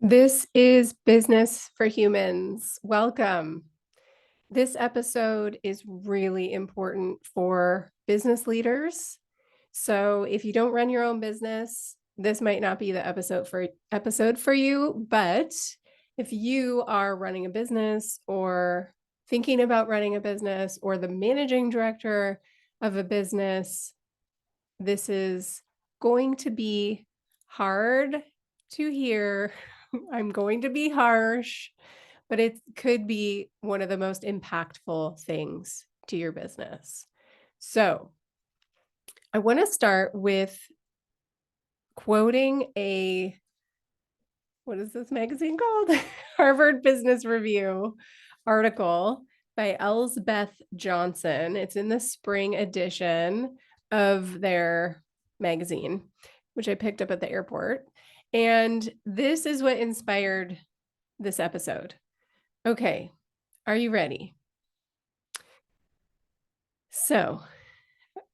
This is Business for Humans. Welcome. This episode is really important for business leaders. So if you don't run your own business, this might not be the episode for you, but if you are running a business or thinking about running a business or the managing director of a business, this is going to be hard to hear. I'm going to be harsh, but it could be one of the most impactful things to your business. So I want to start with quoting what is this magazine called? Harvard Business Review article by Elsbeth Johnson. It's in the spring edition of their magazine, which I picked up at the airport. And this is what inspired this episode. Okay, are you ready? So,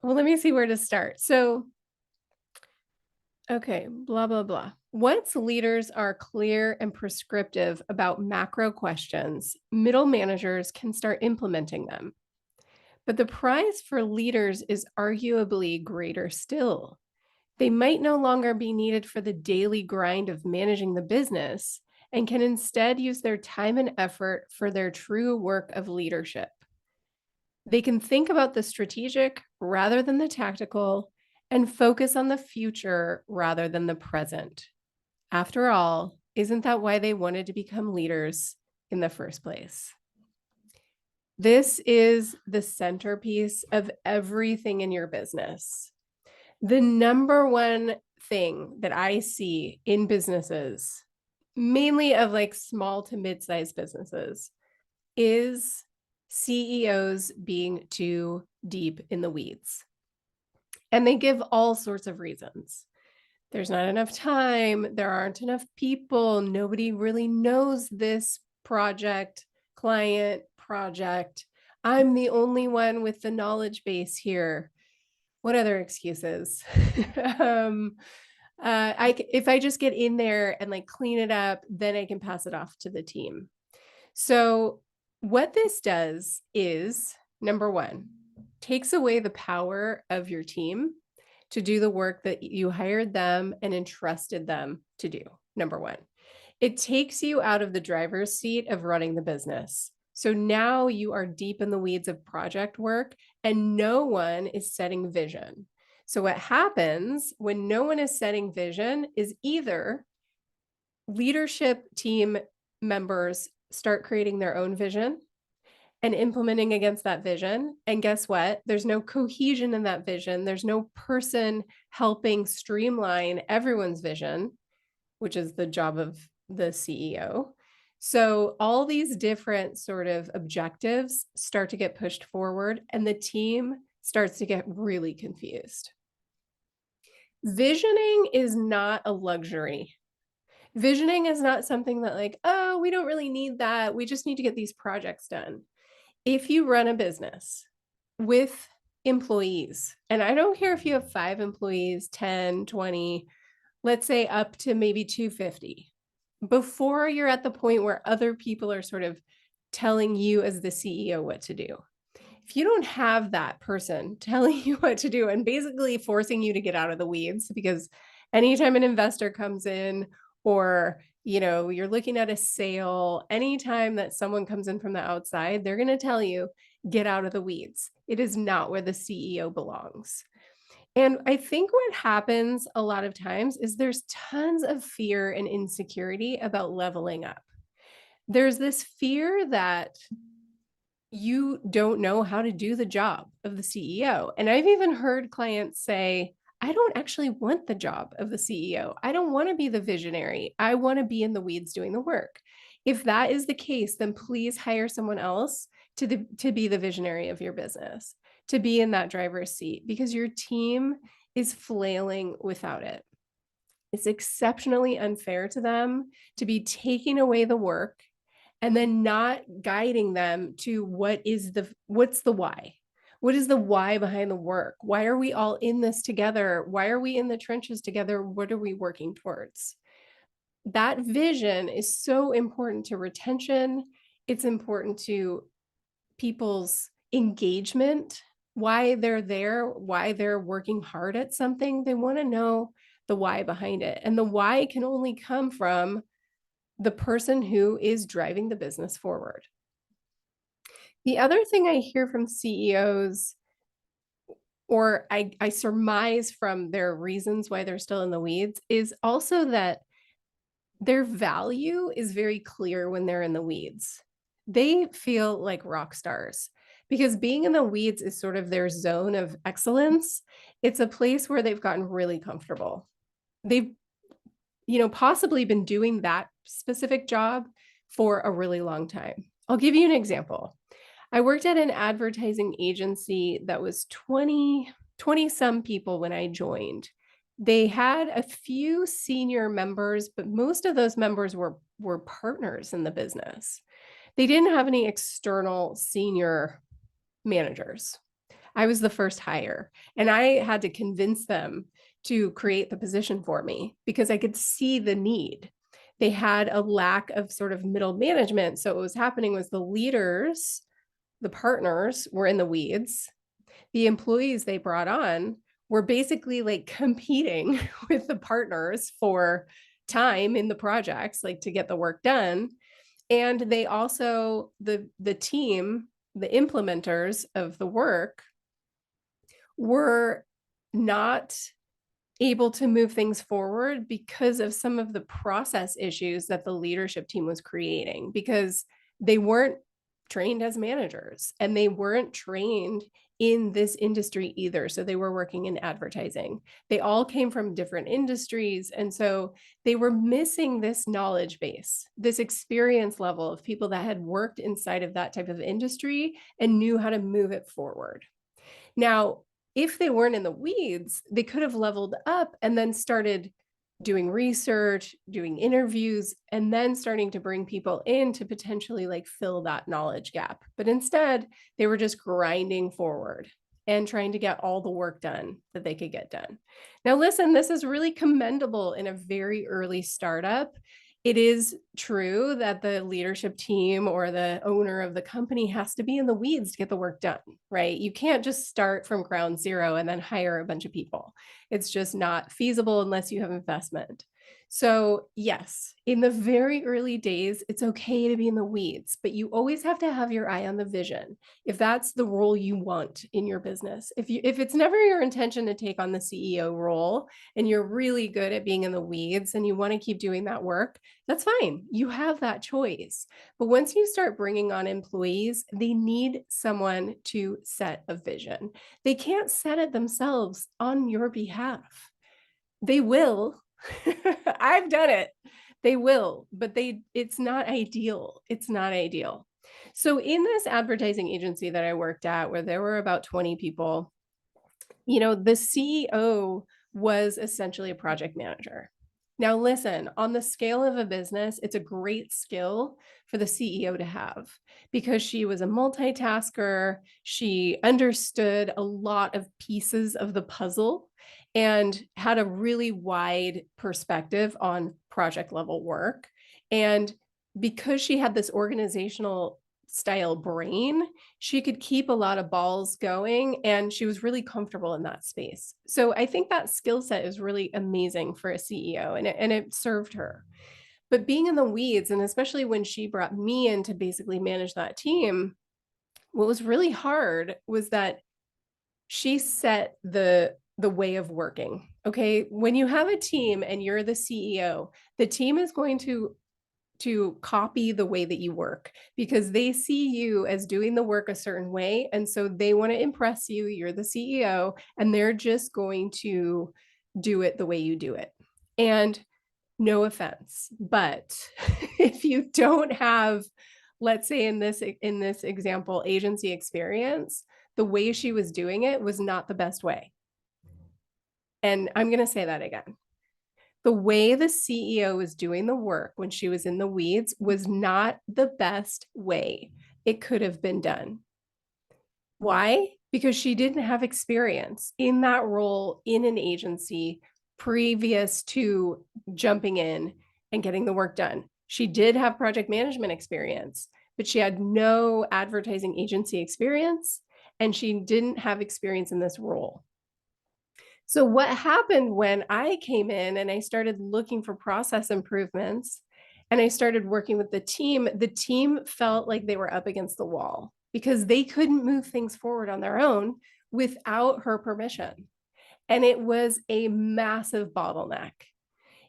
well, let me see where to start. Okay, blah, blah, blah. Once leaders are clear and prescriptive about macro questions, middle managers can start implementing them. But the prize for leaders is arguably greater still. They might no longer be needed for the daily grind of managing the business and can instead use their time and effort for their true work of leadership. They can think about the strategic rather than the tactical and focus on the future rather than the present. After all, isn't that why they wanted to become leaders in the first place? This is the centerpiece of everything in your business. The number one thing that I see in businesses, mainly of like small to mid-sized businesses, is CEOs being too deep in the weeds. And they give all sorts of reasons. There's not enough time. There aren't enough people. Nobody really knows this client project. I'm the only one with the knowledge base here. What other excuses? If I just get in there and like clean it up, then I can pass it off to the team. So what this does is, number one, takes away the power of your team to do the work that you hired them and entrusted them to do. Number one, it takes you out of the driver's seat of running the business. So now you are deep in the weeds of project work and no one is setting vision. So what happens when no one is setting vision is either leadership team members start creating their own vision and implementing against that vision. And guess what? There's no cohesion in that vision. There's no person helping streamline everyone's vision, which is the job of the CEO. So all these different sort of objectives start to get pushed forward and the team starts to get really confused. Visioning is not a luxury. Visioning is not something that like, oh, we don't really need that. We just need to get these projects done. If you run a business with employees, and I don't care if you have 5 employees, 10, 20, let's say up to maybe 250, before you're at the point where other people are sort of telling you as the CEO what to do. If you don't have that person telling you what to do and basically forcing you to get out of the weeds, because anytime an investor comes in or you're looking at a sale, anytime that someone comes in from the outside, they're going to tell you, get out of the weeds. It is not where the CEO belongs. And I think what happens a lot of times is there's tons of fear and insecurity about leveling up. There's this fear that you don't know how to do the job of the CEO. And I've even heard clients say, I don't actually want the job of the CEO. I don't want to be the visionary. I want to be in the weeds doing the work. If that is the case, then please hire someone else to be the visionary of your business, to be in that driver's seat, because your team is flailing without it. It's exceptionally unfair to them to be taking away the work and then not guiding them to what's the why? What is the why behind the work? Why are we all in this together? Why are we in the trenches together? What are we working towards? that vision is so important to retention. It's important to people's engagement, why they're there, why they're working hard at something. They want to know the why behind it. And the why can only come from the person who is driving the business forward. The other thing I hear from CEOs, or I surmise from their reasons why they're still in the weeds, is also that their value is very clear when they're in the weeds. They feel like rock stars because being in the weeds is sort of their zone of excellence. It's a place where they've gotten really comfortable. They've, possibly been doing that specific job for a really long time. I'll give you an example. I worked at an advertising agency that was 20 some people when I joined. They had a few senior members, but most of those members were partners in the business. They didn't have any external senior managers. I was the first hire, and I had to convince them to create the position for me because I could see the need. They had a lack of sort of middle management. So what was happening was the leaders, the partners were in the weeds. The employees they brought on were basically like competing with the partners for time in the projects, like to get the work done. And they also, the team, the implementers of the work were not able to move things forward because of some of the process issues that the leadership team was creating, because they weren't trained as managers and they weren't trained in this industry either. So they were working in advertising. They all came from different industries. And so they were missing this knowledge base, this experience level of people that had worked inside of that type of industry and knew how to move it forward. Now, if they weren't in the weeds, they could have leveled up and then started doing research, doing interviews, and then starting to bring people in to potentially like fill that knowledge gap. But instead, they were just grinding forward and trying to get all the work done that they could get done. Now, listen, this is really commendable in a very early startup. It is true that the leadership team or the owner of the company has to be in the weeds to get the work done, right? You can't just start from ground zero and then hire a bunch of people. It's just not feasible unless you have investment. So, yes, in the very early days, it's okay to be in the weeds, but you always have to have your eye on the vision. If that's the role you want in your business, if it's never your intention to take on the CEO role and you're really good at being in the weeds and you want to keep doing that work, that's fine. You have that choice. But once you start bringing on employees, they need someone to set a vision. They can't set it themselves on your behalf. They will. I've done it. They will, but it's not ideal. It's not ideal. So in this advertising agency that I worked at, where there were about 20 people, the CEO was essentially a project manager. Now, listen, on the scale of a business, it's a great skill for the CEO to have because she was a multitasker. She understood a lot of pieces of the puzzle and had a really wide perspective on project level work. And because she had this organizational style brain, she could keep a lot of balls going and she was really comfortable in that space. So I think that skill set is really amazing for a CEO and it served her. But being in the weeds, and especially when she brought me in to basically manage that team, what was really hard was that she set the way of working. Okay, when you have a team and you're the CEO, the team is going to copy the way that you work because they see you as doing the work a certain way. And so they want to impress you. You're the CEO, and they're just going to do it the way you do it. And no offense, but if you don't have, let's say in this example, agency experience, the way she was doing it was not the best way. And I'm going to say that again. The way the CEO was doing the work when she was in the weeds was not the best way it could have been done. Why? Because she didn't have experience in that role in an agency previous to jumping in and getting the work done. She did have project management experience, but she had no advertising agency experience, and she didn't have experience in this role. So what happened when I came in and I started looking for process improvements and I started working with the team felt like they were up against the wall because they couldn't move things forward on their own without her permission. And it was a massive bottleneck.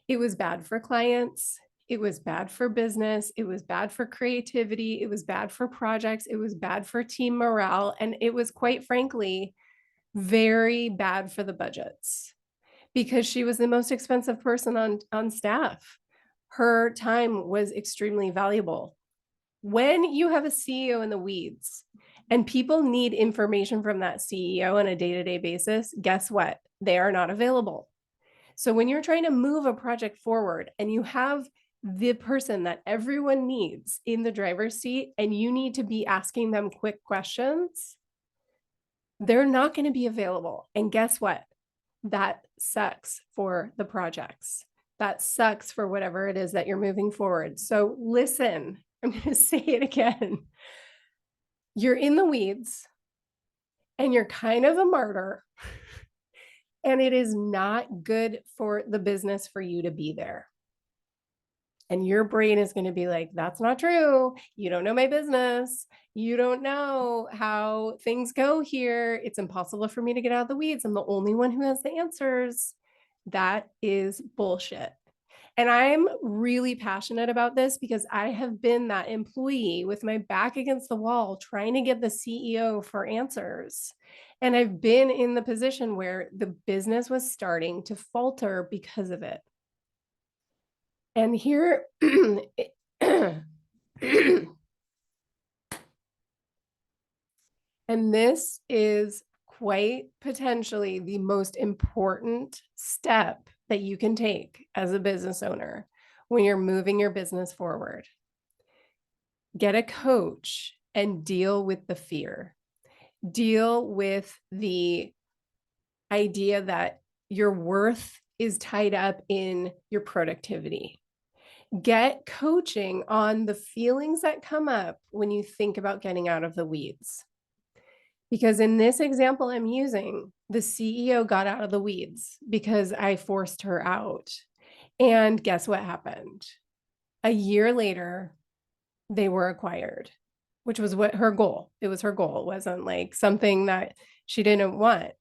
It was bad for clients. It was bad for business. It was bad for creativity. It was bad for projects. It was bad for team morale. And it was, quite frankly, very bad for the budgets because she was the most expensive person on staff. Her time was extremely valuable. When you have a CEO in the weeds and people need information from that CEO on a day-to-day basis, guess what? They are not available. So when you're trying to move a project forward and you have the person that everyone needs in the driver's seat and you need to be asking them quick questions, they're not going to be available. And guess what? That sucks for the projects. That sucks for whatever it is that you're moving forward. So listen, I'm going to say it again. You're in the weeds and you're kind of a martyr, and it is not good for the business for you to be there. And your brain is going to be like, that's not true. You don't know my business. You don't know how things go here. It's impossible for me to get out of the weeds. I'm the only one who has the answers. That is bullshit. And I'm really passionate about this because I have been that employee with my back against the wall trying to get the CEO for answers. And I've been in the position where the business was starting to falter because of it. And here, and this is quite potentially the most important step that you can take as a business owner when you're moving your business forward. Get a coach and deal with the fear. Deal with the idea that your worth is tied up in your productivity. Get coaching on the feelings that come up when you think about getting out of the weeds. Because in this example I'm using, the CEO got out of the weeds because I forced her out. And guess what happened? A year later, they were acquired, which was what her goal. It was her goal. It wasn't like something that she didn't want.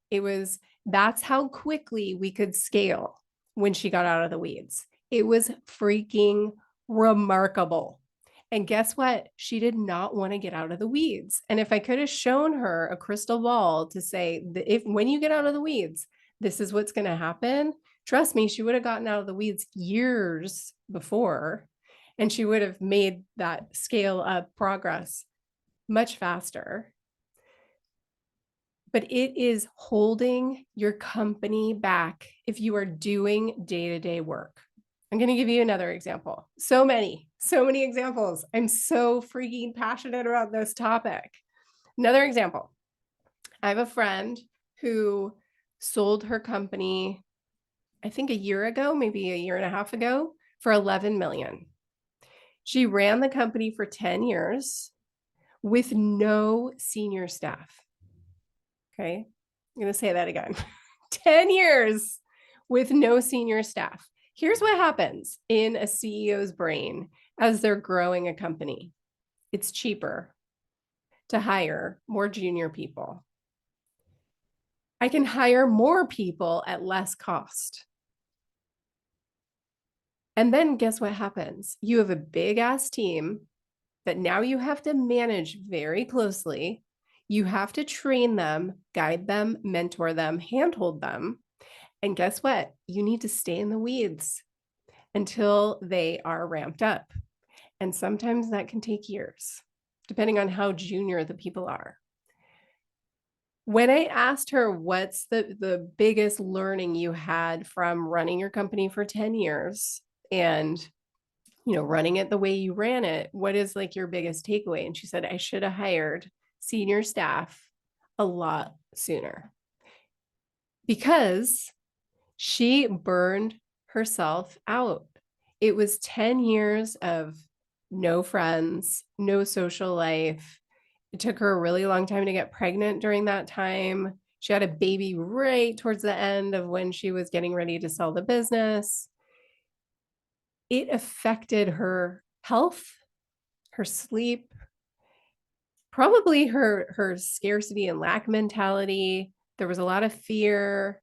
That's how quickly we could scale when she got out of the weeds. It was freaking remarkable. And guess what? She did not want to get out of the weeds. And if I could have shown her a crystal ball to say that if when you get out of the weeds, this is what's going to happen, trust me, she would have gotten out of the weeds years before, and she would have made that scale up progress much faster. But it is holding your company back if you are doing day-to-day work. I'm going to give you another example. So many examples. I'm so freaking passionate about this topic. Another example. I have a friend who sold her company, I think a year ago, maybe a year and a half ago, for 11 million. She ran the company for 10 years with no senior staff. Okay, I'm going to say that again. 10 years with no senior staff. Here's what happens in a CEO's brain as they're growing a company. It's cheaper to hire more junior people. I can hire more people at less cost. And then guess what happens? You have a big ass team that now you have to manage very closely. You have to train them, guide them, mentor them, handhold them. And guess what? You need to stay in the weeds until they are ramped up. And sometimes that can take years, depending on how junior the people are. When I asked her, what's the biggest learning you had from running your company for 10 years and running it the way you ran it, what is like your biggest takeaway? And she said, I should have hired senior staff a lot sooner, because she burned herself out. It was 10 years of no friends, no social life. It took her a really long time to get pregnant during that time. She had a baby right towards the end of when she was getting ready to sell the business. It affected her health, her sleep, probably her scarcity and lack mentality. There was a lot of fear,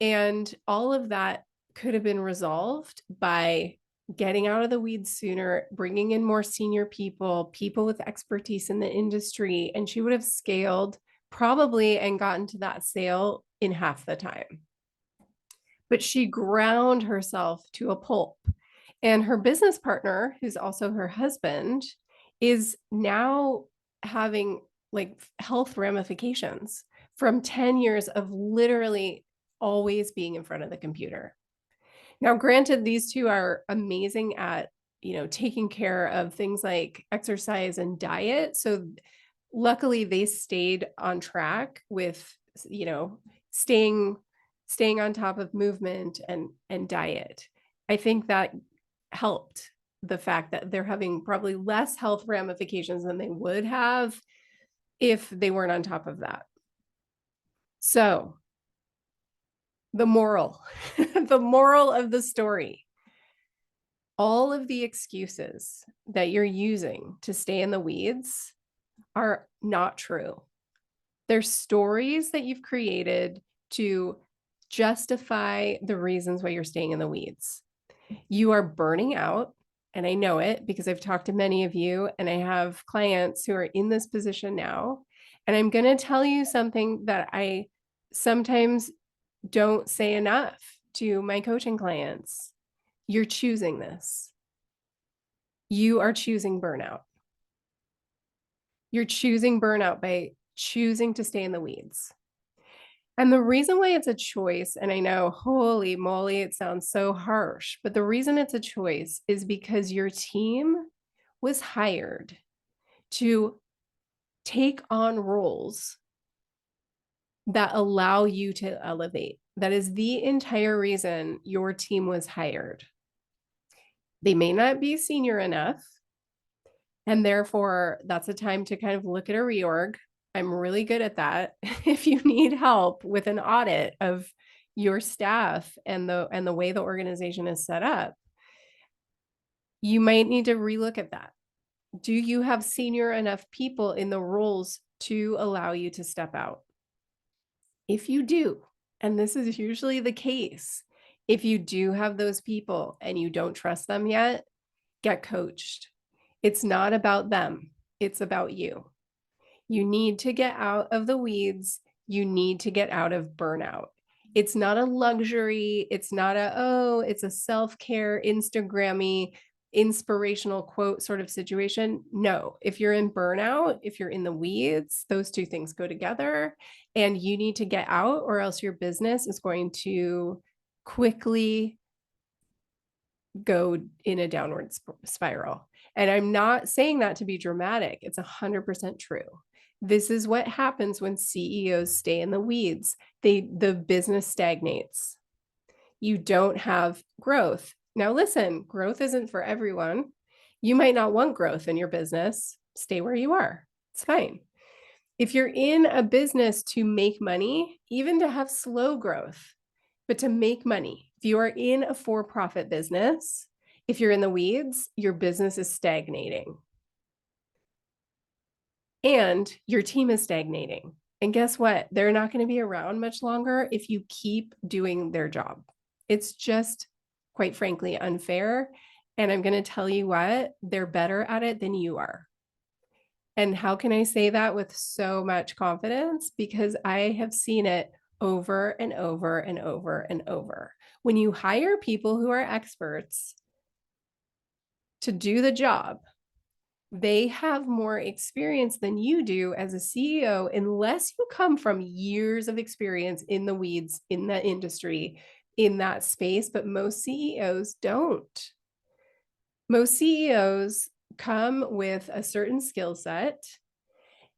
and all of that could have been resolved by getting out of the weeds sooner, bringing in more senior people, people with expertise in the industry, and she would have scaled probably and gotten to that sale in half the time. But she ground herself to a pulp. And her business partner, who's also her husband, is now having like health ramifications from 10 years of literally always being in front of the computer. Now, granted, these two are amazing at, taking care of things like exercise and diet. So luckily they stayed on track with, you know, staying staying on top of movement and diet. I think that helped the fact that they're having probably less health ramifications than they would have if they weren't on top of that. So, the moral, the moral of the story, all of the excuses that you're using to stay in the weeds are not true. They're stories that you've created to justify the reasons why you're staying in the weeds. You are burning out, and I know it because I've talked to many of you, and I have clients who are in this position now. And I'm going to tell you something that I sometimes don't say enough to my coaching clients. You're choosing this. You are choosing burnout. You're choosing burnout by choosing to stay in the weeds. And the reason why it's a choice, and I know, holy moly, it sounds so harsh, but the reason it's a choice is because your team was hired to take on roles that allow you to elevate. That is the entire reason your team was hired. They may not be senior enough, and therefore that's a time to kind of look at a reorg. I'm really good at that. If you need help with an audit of your staff and the way the organization is set up, you might need to relook at that. Do you have senior enough people in the roles to allow you to step out? If you do, and this is usually the case, if you do have those people and you don't trust them yet, get coached. It's not about them, it's about you. You need to get out of the weeds. You need to get out of burnout. It's not a luxury. It's not it's a self-care, Instagrammy, inspirational quote sort of situation. No, if you're in burnout, if you're in the weeds, those two things go together and you need to get out or else your business is going to quickly go in a downward spiral. And I'm not saying that to be dramatic. It's 100% true. This is what happens when CEOs stay in the weeds. The business stagnates. You don't have growth. Now listen, growth isn't for everyone. You might not want growth in your business. Stay where you are. It's fine. If you're in a business to make money, even to have slow growth, but to make money, if you are in a for-profit business, if you're in the weeds, your business is stagnating. And your team is stagnating. And guess what? They're not going to be around much longer if you keep doing their job. It's just, quite frankly, unfair. And I'm going to tell you what, they're better at it than you are. And how can I say that with so much confidence? Because I have seen it over and over and over and over. When you hire people who are experts to do the job, they have more experience than you do as a CEO, unless you come from years of experience in the weeds, in the industry, in that space. But most CEOs don't. Most CEOs come with a certain skill set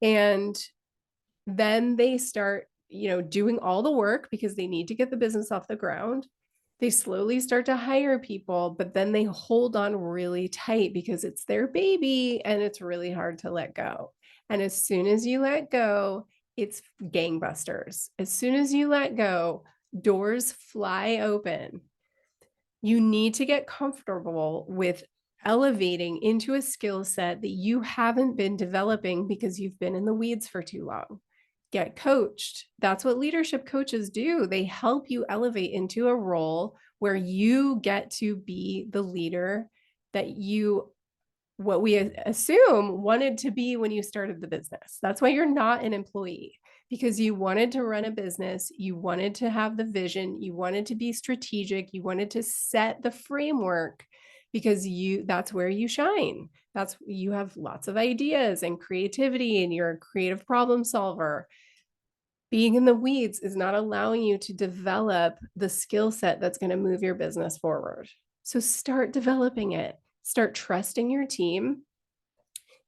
and then they start, doing all the work because they need to get the business off the ground. They slowly start to hire people, but then they hold on really tight because it's their baby and it's really hard to let go. And as soon as you let go, it's gangbusters. As soon as you let go, doors fly open. You need to get comfortable with elevating into a skill set that you haven't been developing because you've been in the weeds for too long. Get coached. That's what leadership coaches do. They help you elevate into a role where you get to be the leader that you, what we assume, wanted to be when you started the business. That's why you're not an employee, because you wanted to run a business, you wanted to have the vision, you wanted to be strategic, you wanted to set the framework, because that's where you shine. That's, you have lots of ideas and creativity and you're a creative problem solver. Being in the weeds is not allowing you to develop the skill set that's going to move your business forward. So start developing it. Start trusting your team.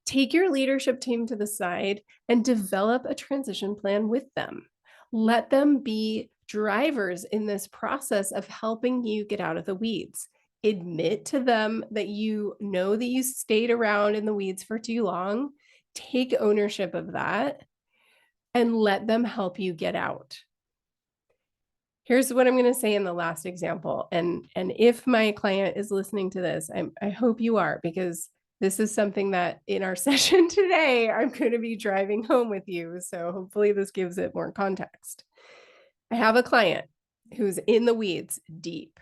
Take your leadership team to the side and develop a transition plan with them. Let them be drivers in this process of helping you get out of the weeds. Admit to them that you know that you stayed around in the weeds for too long. Take ownership of that and let them help you get out. Here's what I'm going to say in the last example. And if my client is listening to this, I hope you are, because this is something that in our session today, I'm going to be driving home with you. So hopefully this gives it more context. I have a client who's in the weeds deep,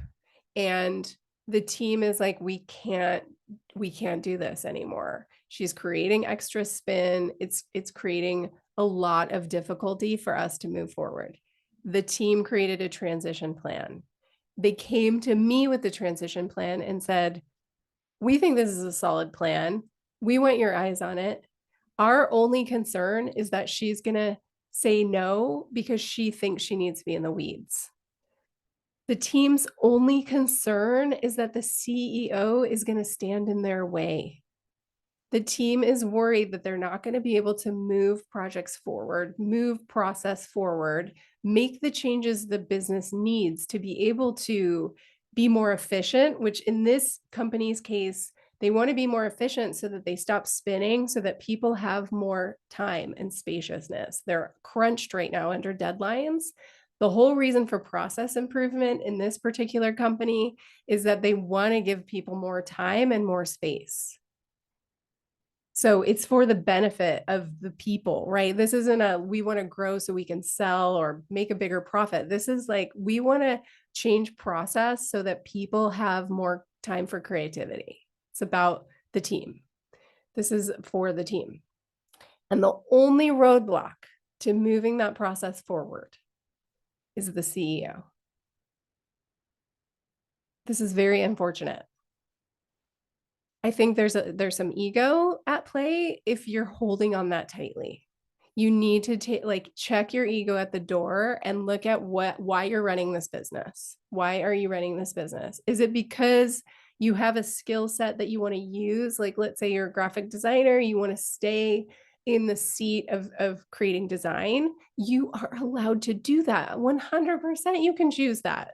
and the team is like, we can't do this anymore. She's creating extra spin. It's creating a lot of difficulty for us to move forward. The team created a transition plan. They came to me with the transition plan and said, we think this is a solid plan. We want your eyes on it. Our only concern is that she's going to say no because she thinks she needs to be in the weeds. The team's only concern is that the CEO is going to stand in their way. The team is worried that they're not going to be able to move projects forward, move process forward, make the changes the business needs to be able to be more efficient, which in this company's case, they want to be more efficient so that they stop spinning, so that people have more time and spaciousness. They're crunched right now under deadlines. The whole reason for process improvement in this particular company is that they want to give people more time and more space. So it's for the benefit of the people, right? This isn't a, we want to grow so we can sell or make a bigger profit. This is like, we want to change process so that people have more time for creativity. It's about the team. This is for the team. And the only roadblock to moving that process forward is the CEO. This is very unfortunate. I think there's some ego at play if you're holding on that tightly. You need to check your ego at the door and look at why you're running this business. Why are you running this business? Is it because you have a skill set that you want to use? Like, let's say you're a graphic designer, you want to stay in the seat of creating design. You are allowed to do that. 100% you can choose that.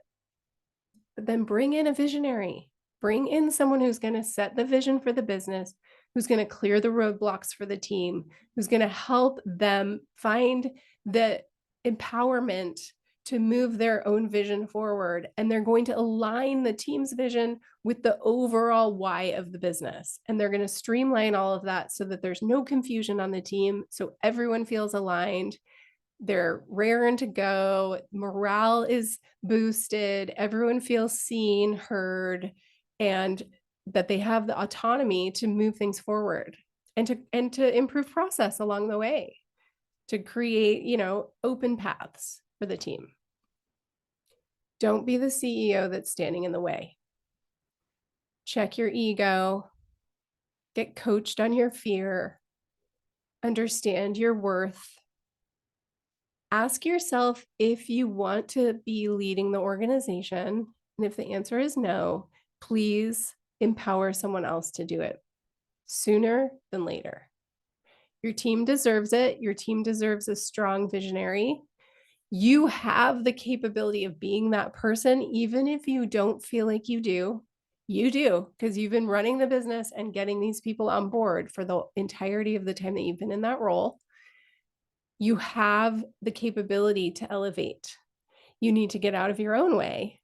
But then bring in a visionary. Bring in someone who's going to set the vision for the business, who's going to clear the roadblocks for the team, who's going to help them find the empowerment to move their own vision forward. And they're going to align the team's vision with the overall why of the business. And they're going to streamline all of that so that there's no confusion on the team, so everyone feels aligned. They're raring to go. Morale is boosted. Everyone feels seen, heard, and that they have the autonomy to move things forward and to improve process along the way, to create, open paths for the team. Don't be the CEO that's standing in the way. Check your ego. Get coached on your fear. Understand your worth. Ask yourself if you want to be leading the organization. And if the answer is no, please empower someone else to do it sooner than later. Your team deserves it. Your team deserves a strong visionary. You have the capability of being that person, even if you don't feel like you do. You do, because you've been running the business and getting these people on board for the entirety of the time that you've been in that role. You have the capability to elevate. You need to get out of your own way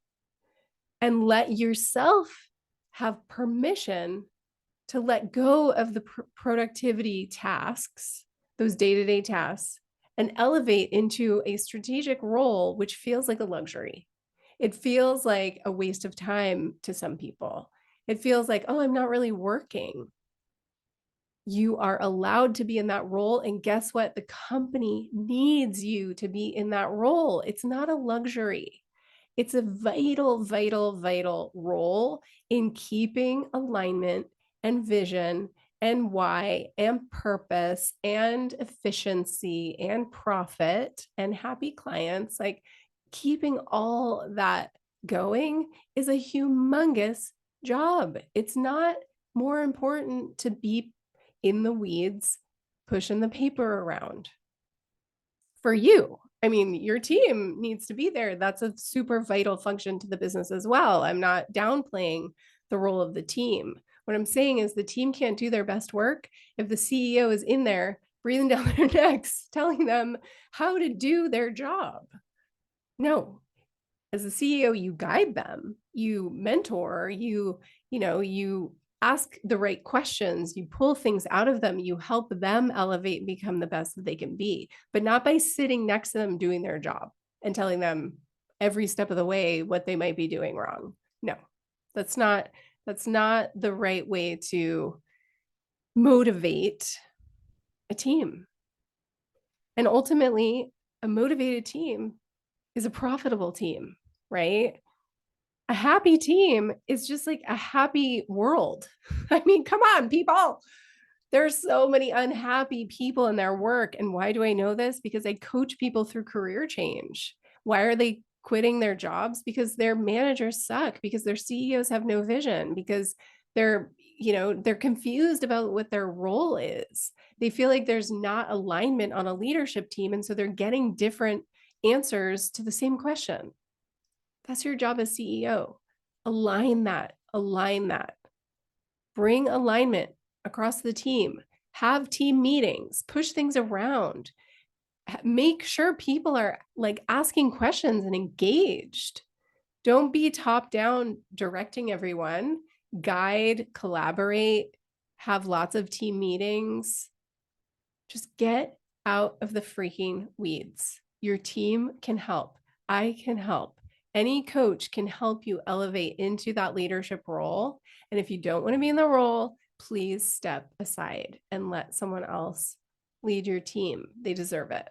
and let yourself have permission to let go of the productivity tasks, those day-to-day tasks, and elevate into a strategic role, which feels like a luxury. It feels like a waste of time to some people. It feels like, oh, I'm not really working. You are allowed to be in that role. And guess what? The company needs you to be in that role. It's not a luxury. It's a vital, vital, vital role in keeping alignment and vision and why and purpose and efficiency and profit and happy clients. Like keeping all that going is a humongous job. It's not more important to be in the weeds, pushing the paper around for you. I mean, your team needs to be there. That's a super vital function to the business as well. I'm not downplaying the role of the team. What I'm saying is the team can't do their best work if the CEO is in there breathing down their necks, telling them how to do their job. No, as a CEO, you guide them, you mentor, you ask the right questions, you pull things out of them, you help them elevate and become the best that they can be, but not by sitting next to them doing their job and telling them every step of the way what they might be doing wrong. No, that's not the right way to motivate a team. And ultimately, a motivated team is a profitable team, right? A happy team is just like a happy world. I mean, come on, people. There's so many unhappy people in their work. And why do I know this? Because I coach people through career change. Why are they quitting their jobs? Because their managers suck, because their CEOs have no vision, because they're confused about what their role is. They feel like there's not alignment on a leadership team. And so they're getting different answers to the same question. That's your job as CEO. Align that. Bring alignment across the team. Have team meetings, push things around. Make sure people are like asking questions and engaged. Don't be top down directing everyone. Guide, collaborate, have lots of team meetings. Just get out of the freaking weeds. Your team can help. I can help. Any coach can help you elevate into that leadership role. And if you don't want to be in the role, please step aside and let someone else lead your team. They deserve it.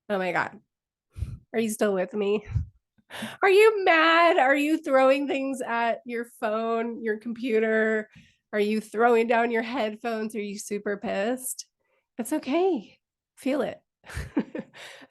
Oh my God. Are you still with me? Are you mad? Are you throwing things at your phone, your computer? Are you throwing down your headphones? Are you super pissed? It's okay. Feel it.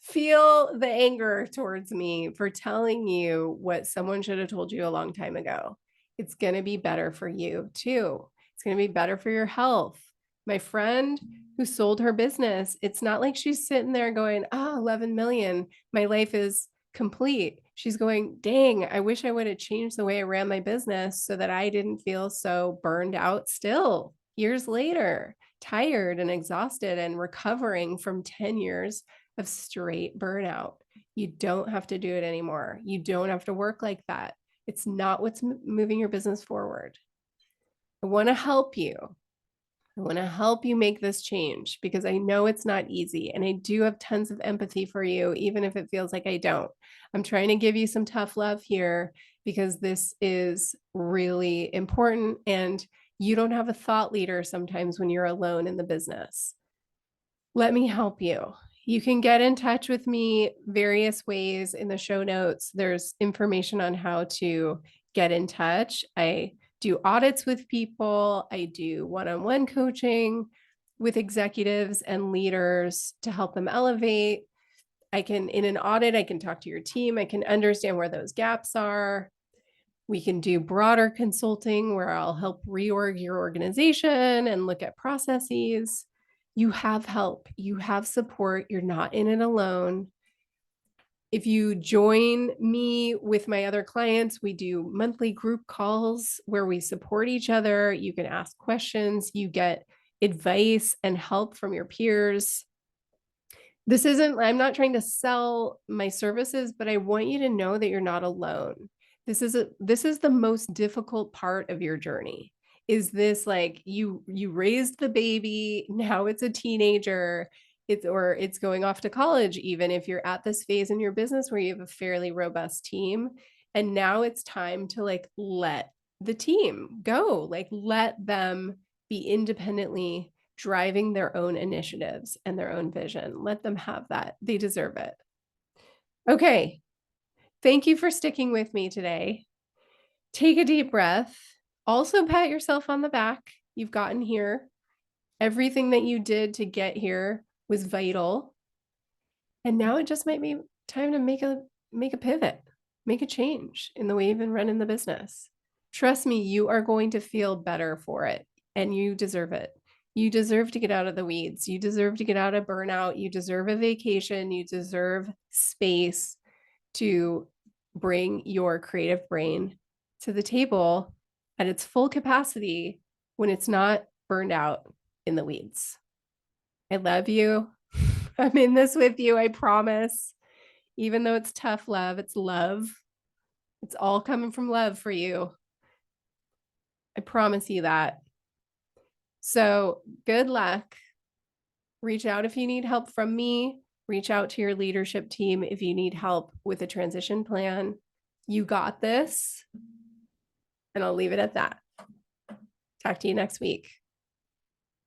Feel the anger towards me for telling you what someone should have told you a long time ago. It's going to be better for you too. It's going to be better for your health. My friend who sold her business, it's not like she's sitting there going, oh, 11 million. My life is complete. She's going, dang, I wish I would have changed the way I ran my business so that I didn't feel so burned out still years later, tired and exhausted and recovering from 10 years of straight burnout. You don't have to do it anymore. You don't have to work like that. It's not what's moving your business forward. I want to help you. I want to help you make this change because I know it's not easy. And I do have tons of empathy for you, even if it feels like I don't. I'm trying to give you some tough love here because this is really important. And you don't have a thought leader sometimes when you're alone in the business. Let me help you. You can get in touch with me various ways in the show notes. There's information on how to get in touch. I do audits with people. I do one-on-one coaching with executives and leaders to help them elevate. In an audit, I can talk to your team. I can understand where those gaps are. We can do broader consulting where I'll help reorg your organization and look at processes. You have help, you have support, you're not in it alone. If you join me with my other clients, we do monthly group calls where we support each other. You can ask questions, you get advice and help from your peers. This isn't, I'm not trying to sell my services, but I want you to know that you're not alone. This is the most difficult part of your journey. Is this like you raised the baby, now it's a teenager, it's going off to college, even if you're at this phase in your business where you have a fairly robust team, and now it's time to like let the team go, like let them be independently driving their own initiatives and their own vision. Let them have that. They deserve it. Okay. Thank you for sticking with me today. Take a deep breath. Also, pat yourself on the back. You've gotten here. Everything that you did to get here was vital. And now it just might be time to make a pivot, make a change in the way you've been running the business. Trust me, you are going to feel better for it, and you deserve it. You deserve to get out of the weeds. You deserve to get out of burnout. You deserve a vacation. You deserve space to bring your creative brain to the table at its full capacity when it's not burned out in the weeds. I love you. I'm in this with you, I promise. Even though it's tough love, it's love. It's all coming from love for you. I promise you that. So good luck. Reach out if you need help from me. Reach out to your leadership team if you need help with a transition plan. You got this. And I'll leave it at that. Talk to you next week.